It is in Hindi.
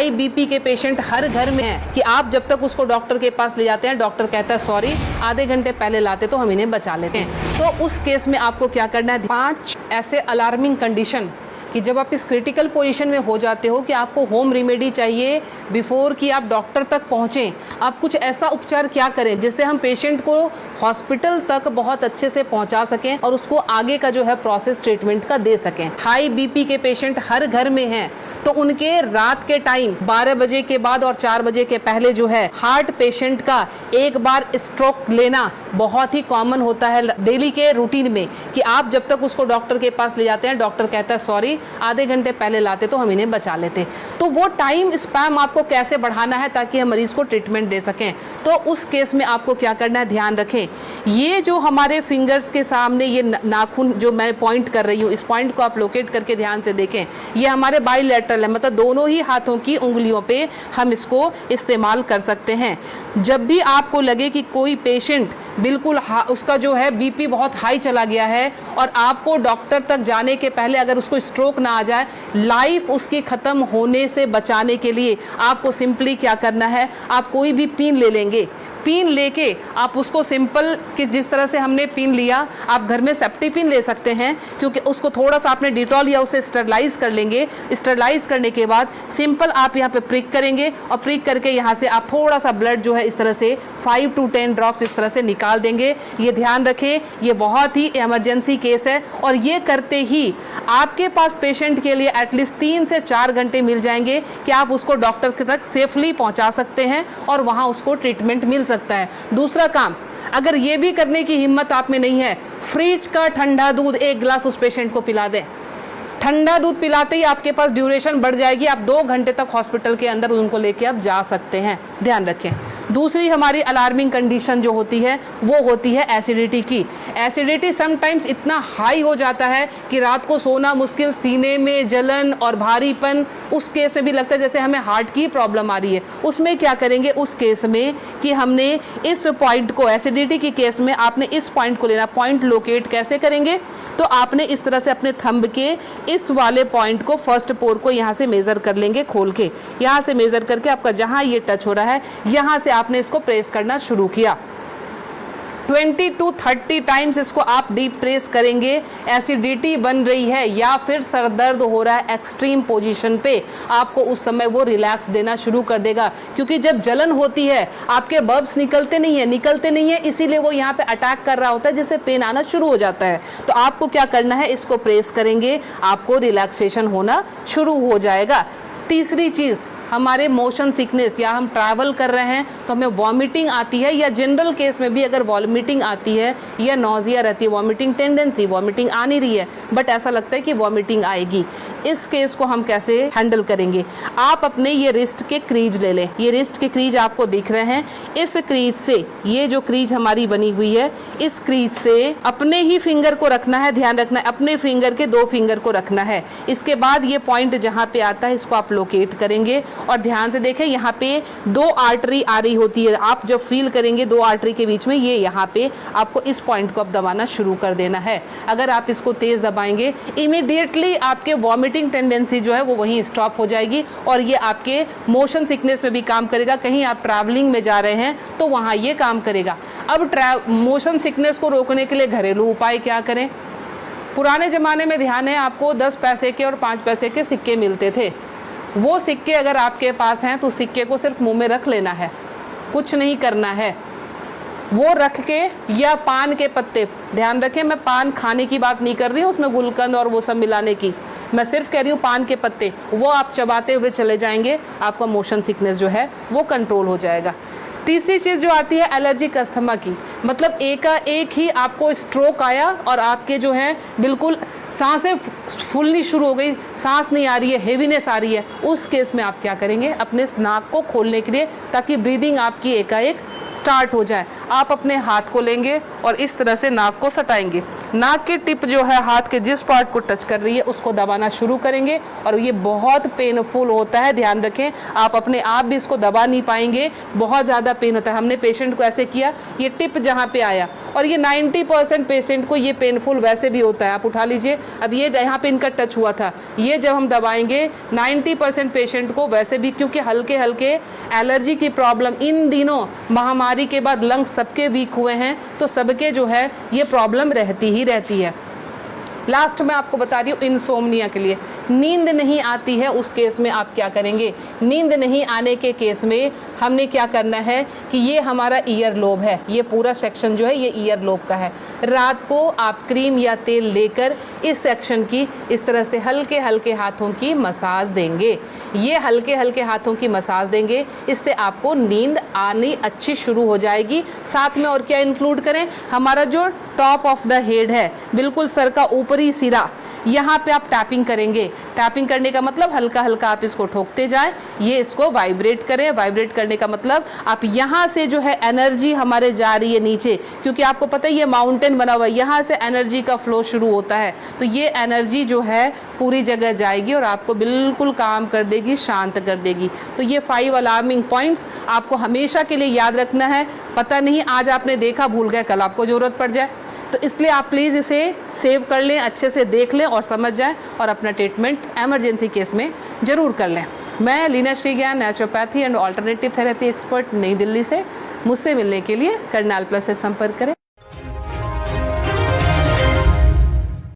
हाई बीपी के पेशेंट हर घर में है कि आप जब तक उसको डॉक्टर के पास ले जाते हैं, डॉक्टर कहता है सॉरी, आधे घंटे पहले लाते तो हम इन्हें बचा लेते हैं। तो उस केस में आपको क्या करना है, 5 ऐसे अलार्मिंग कंडीशन कि जब आप इस क्रिटिकल पोजीशन में हो जाते हो कि आपको होम रेमेडी चाहिए बिफोर कि आप डॉक्टर तक पहुँचें। आप कुछ ऐसा उपचार क्या करें जिससे हम पेशेंट को हॉस्पिटल तक बहुत अच्छे से पहुंचा सकें और उसको आगे का जो है प्रोसेस ट्रीटमेंट का दे सकें। हाई बीपी के पेशेंट हर घर में हैं, तो उनके रात के टाइम 12 बजे के बाद और 4 बजे के पहले जो है हार्ट पेशेंट का एक बार स्ट्रोक लेना बहुत ही कॉमन होता है डेली के रूटीन में कि आप जब तक उसको डॉक्टर के पास ले जाते हैं, डॉक्टर कहता है सॉरी, आधे घंटे पहले लाते तो हम इन्हें बचा लेते। तो वो टाइम स्पैम आपको कैसे बढ़ाना है ताकि हम मरीज को ट्रीटमेंट दे सकें। तो उस केस में आपको क्या करना है, ध्यान रखें, ये जो हमारे फिंगर्स के सामने ये नाखून जो मैं पॉइंट कर रही हूँ, इस पॉइंट को आप लोकेट करके ध्यान से देखें। ये हमारे बाइलेटरल है, मतलब दोनों ही हाथों की उंगलियों पे हम इसको इस्तेमाल कर सकते हैं। जब भी आपको लगे कि कोई पेशेंट बिल्कुल उसका जो है बीपी बहुत हाई चला गया है और आपको डॉक्टर तक जाने के पहले अगर उसको स्ट्रोक ना आ जाए, लाइफ उसकी खत्म होने से बचाने के लिए आपको सिंपली क्या करना है, आप कोई भी पिन ले लेंगे। पिन लेके आप उसको सिंपल कि जिस तरह से हमने पिन लिया, आप घर में सेफ्टी पिन ले सकते हैं क्योंकि उसको थोड़ा सा आपने डिटॉल या उसे स्टरलाइज कर लेंगे। स्टरलाइज करने के बाद सिंपल आप यहाँ पे प्रिक करेंगे और प्रिक करके यहाँ से आप थोड़ा सा ब्लड जो है इस तरह से 5 to 10 ड्रॉप्स इस तरह से निकाल देंगे। ये ध्यान रखें, ये बहुत ही इमरजेंसी केस है और ये करते ही आपके पास पेशेंट के लिए एटलीस्ट 3 से 4 घंटे मिल जाएंगे कि आप उसको डॉक्टर तक सेफली पहुँचा सकते हैं और वहाँ उसको ट्रीटमेंट मिल सकता है। दूसरा काम, अगर ये भी करने की हिम्मत आप में नहीं है, फ्रिज का ठंडा दूध 1 गिलास उस पेशेंट को पिला दें। ठंडा दूध पिलाते ही आपके पास ड्यूरेशन बढ़ जाएगी, आप 2 घंटे तक हॉस्पिटल के अंदर उनको लेके आप जा सकते हैं। ध्यान रखें। दूसरी हमारी अलार्मिंग कंडीशन जो होती है वो होती है एसिडिटी की। एसिडिटी समटाइम्स इतना हाई हो जाता है कि रात को सोना मुश्किल, सीने में जलन और भारीपन, उस केस में भी लगता है जैसे हमें हार्ट की प्रॉब्लम आ रही है। उसमें क्या करेंगे, उस केस में कि हमने इस पॉइंट को, एसिडिटी के केस में आपने इस पॉइंट को लेना। पॉइंट लोकेट कैसे करेंगे, तो आपने इस तरह से अपने थंब के इस वाले पॉइंट को, फर्स्ट पोर को यहाँ से मेजर कर लेंगे, खोल के यहाँ से मेजर करके आपका जहाँ ये टच हो रहा है यहाँ से आपने इसको प्रेस करना शुरू किया। 20 to 30 टाइम्स इसको आप डीप प्रेस करेंगे। एसिडिटी बन रही है या फिर सर दर्द हो रहा है एक्सट्रीम पोजीशन पे, आपको उस समय वो रिलैक्स देना शुरू कर देगा क्योंकि जब जलन होती है आपके बब्स निकलते नहीं है, इसीलिए वो यहाँ पे अटैक कर रहा होता है जिससे पेन आना शुरू हो जाता है। तो आपको क्या करना है, इसको प्रेस करेंगे, आपको रिलैक्सेशन होना शुरू हो जाएगा। तीसरी चीज़, हमारे मोशन सिकनेस या हम ट्रैवल कर रहे हैं तो हमें वॉमिटिंग आती है या जनरल केस में भी अगर वॉमिटिंग आती है या नॉजिया रहती है, वॉमिटिंग टेंडेंसी, वॉमिटिंग आ नहीं रही है बट ऐसा लगता है कि वॉमिटिंग आएगी, इस केस को हम कैसे हैंडल करेंगे। आप अपने ये रिस्ट के क्रीज ले लें। ये रिस्ट के क्रीज आपको दिख रहे हैं, इस क्रीज से, ये जो क्रीज हमारी बनी हुई है, इस क्रीज से अपने ही फिंगर को रखना है। ध्यान रखना है, अपने फिंगर के 2 फिंगर को रखना है। इसके बाद ये पॉइंट जहाँ पे आता है इसको आप लोकेट करेंगे और ध्यान से देखें, यहाँ पे 2 आर्टरी आ रही होती है। आप जब फील करेंगे 2 आर्टरी के बीच में, ये यहाँ पे आपको इस पॉइंट को अब दबाना शुरू कर देना है। अगर आप इसको तेज दबाएंगे, इमीडिएटली आपके वॉमिटिंग टेंडेंसी जो है वो वहीं स्टॉप हो जाएगी और ये आपके मोशन सिकनेस में भी काम करेगा। कहीं आप ट्रैवलिंग में जा रहे हैं तो वहाँ ये काम करेगा। अब मोशन सिकनेस को रोकने के लिए घरेलू उपाय क्या करें। पुराने ज़माने में ध्यान है आपको 10 पैसे के और 5 पैसे के सिक्के मिलते थे। वो सिक्के अगर आपके पास हैं तो सिक्के को सिर्फ मुंह में रख लेना है, कुछ नहीं करना है। वो रख के, या पान के पत्ते, ध्यान रखें मैं पान खाने की बात नहीं कर रही हूँ, उसमें गुलकंद और वो सब मिलाने की, मैं सिर्फ कह रही हूँ पान के पत्ते, वो आप चबाते हुए चले जाएंगे, आपका मोशन सिकनेस जो है वो कंट्रोल हो जाएगा। तीसरी चीज़ जो आती है एलर्जिक अस्थमा की, मतलब एक ही आपको स्ट्रोक आया और आपके जो है बिल्कुल सांसें फूलनी शुरू हो गई, सांस नहीं आ रही है, हेवीनेस आ रही है, उस केस में आप क्या करेंगे, अपने नाक को खोलने के लिए, ताकि ब्रीदिंग आपकी एकाएक स्टार्ट हो जाए, आप अपने हाथ को लेंगे और इस तरह से नाक को सटाएंगे। नाक की टिप जो है हाथ के जिस पार्ट को टच कर रही है उसको दबाना शुरू करेंगे और ये बहुत पेनफुल होता है, ध्यान रखें। आप अपने आप भी इसको दबा नहीं पाएंगे, बहुत ज़्यादा पेन होता है। हमने पेशेंट को ऐसे किया, ये टिप जहाँ पे आया, और ये 90% पेशेंट को ये पेनफुल वैसे भी होता है। आप उठा लीजिए, अब ये यहाँ पे इनका टच हुआ था, ये जब हम दबाएंगे 90% पेशेंट को वैसे भी, क्योंकि हल्के हल्के एलर्जी की प्रॉब्लम इन दिनों महामारी के बाद लंग्स सबके वीक हुए हैं, तो सबके जो है ये प्रॉब्लम रहती ही रहती है। लास्ट में आपको बता रही हूँ इंसोम्निया के लिए, नींद नहीं आती है उस केस में आप क्या करेंगे। नींद नहीं आने के केस में हमने क्या करना है कि ये हमारा ईयर लोब है, ये पूरा सेक्शन जो है ये ईयर लोब का है। रात को आप क्रीम या तेल लेकर इस सेक्शन की इस तरह से हल्के हल्के हाथों की मसाज देंगे। ये हल्के हल्के हाथों की मसाज देंगे, इससे आपको नींद आनी अच्छी शुरू हो जाएगी। साथ में और क्या इंक्लूड करें, हमारा जो टॉप ऑफ द हेड है, बिल्कुल सर का ऊपरी सिरा, यहाँ पे आप टैपिंग करेंगे। टैपिंग करने का मतलब हल्का हल्का आप इसको ठोकते जाएं, ये इसको वाइब्रेट करें। वाइब्रेट करने का मतलब आप यहाँ से जो है एनर्जी हमारे जा रही है नीचे, क्योंकि आपको पता है ये माउंटेन बना हुआ है, यहाँ से एनर्जी का फ्लो शुरू होता है, तो ये एनर्जी जो है पूरी जगह जाएगी और आपको बिल्कुल काम कर देगी, शांत कर देगी। तो ये 5 अलार्मिंग पॉइंट्स आपको हमेशा के लिए याद रखना है। पता नहीं आज आपने देखा, भूल गए, कल आपको जरूरत पड़ जाए, तो इसलिए आप प्लीज़ इसे सेव कर लें, अच्छे से देख लें और समझ जाएं और अपना ट्रीटमेंट एमरजेंसी केस में ज़रूर कर लें। मैं Leena Shrigyan, naturopathy and alternative therapy expert, Nai Delhi से। मुझसे मिलने के लिए करनाल प्लस से संपर्क करें।